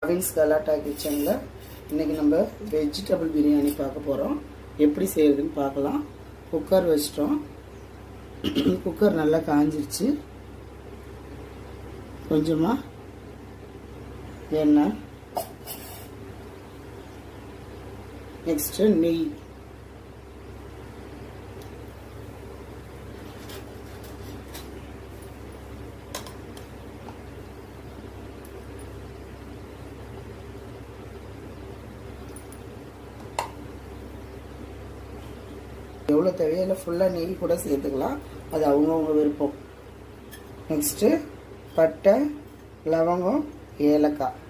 Ravin's Galata கிச்சன்ல இன்னைக்கு நம்ம வெஜிடபிள் பிரியாணி பார்க்க போறோம். எப்படி செய்யறதுன்னு பார்க்கலாம். குக்கர் வச்சிட்டோம். குக்கர் நல்லா காஞ்சிருச்சு. கொஞ்சமா எண்ணெய், நெக்ஸ்ட் நெய், எவ்வளோ தேவையில்லை ஃபுல்லாக நெய் கூட சேர்த்துக்கலாம், அது அவங்கவுங்க விருப்பம். நெக்ஸ்ட்டு பட்டை, லவங்கம், ஏலக்காய்,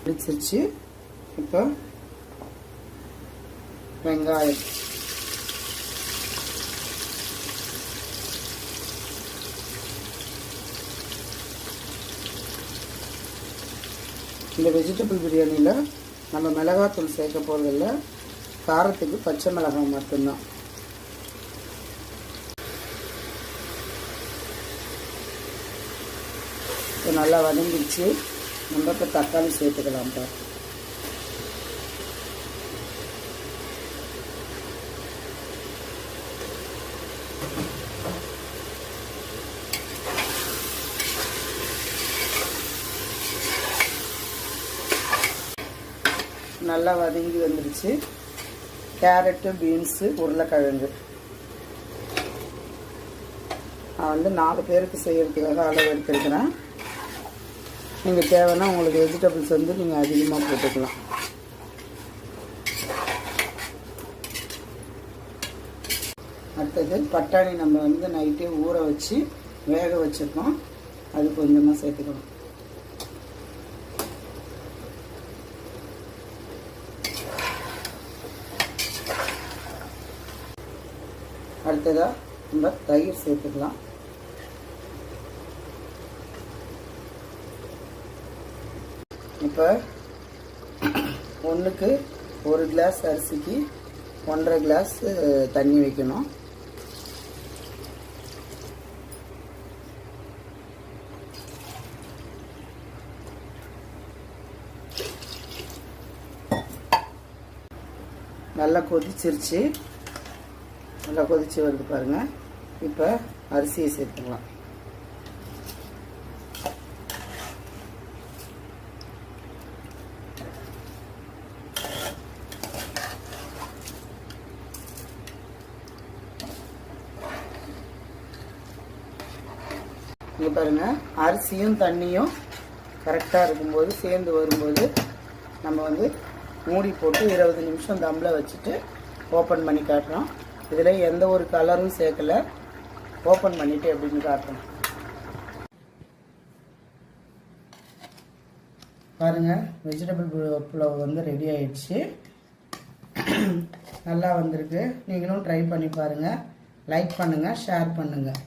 பிடிச்சிருச்சு. இப்போ வெங்காயம், இந்த வெஜிடபிள் பிரியாணியில் நம்ம மிளகாத்தூள் சேர்க்க போகிறதில்ல, காரத்துக்கு பச்சை மிளகாய் மட்டும்தான். இப்போ நல்லா வதங்கிடுச்சு. நம்ம இப்போ தக்காளி சேர்த்துக்கலாம்ப்பா. நல்லா வதங்கி வந்துடுச்சு. கேரட்டு, பீன்ஸு, உருளைக்கிழங்கு நான் 4 பேருக்கு செய்யறதுக்காக அளவு எடுத்துருக்கிறேன். நீங்கள் தேவைன்னா உங்களுக்கு வெஜிடபிள்ஸ் நீங்கள் அதிகமாக போட்டுக்கலாம். அடுத்தது பட்டாணி நம்ம நைட்டே ஊற வச்சு வேக வச்சுருக்கோம், அது கொஞ்சமாக சேர்த்துக்கணும். அடுத்ததாக நம்ம தயிர் சேர்த்துக்கலாம். இப்போ 1க்கு 1 கிளாஸ் அரிசிக்கு 1.5 கிளாஸ் தண்ணி வைக்கணும். நல்லா கொதிச்சிருச்சு. நல்லா கொதிச்சு வருது பாருங்க. இப்போ அரிசியை சேர்த்துக்கலாம். இங்க பாருங்க, அரிசியும் தண்ணியும் கரெக்டாக இருக்கும்போது சேர்ந்து வரும்போது நம்ம மூடி போட்டு 20 நிமிஷம் தம்மில் வச்சுட்டு ஓப்பன் பண்ணி காட்டுறோம். இதில் எந்த ஒரு கலரும் சேர்க்கல. ஓப்பன் பண்ணிவிட்டு எப்படின்னு காட்டுறோம் பாருங்கள். வெஜிடபிள் புலாவ் ரெடி ஆயிடுச்சு. நல்லா வந்திருக்கு. நீங்களும் ட்ரை பண்ணி பாருங்கள். லைக் பண்ணுங்கள், ஷேர் பண்ணுங்கள்.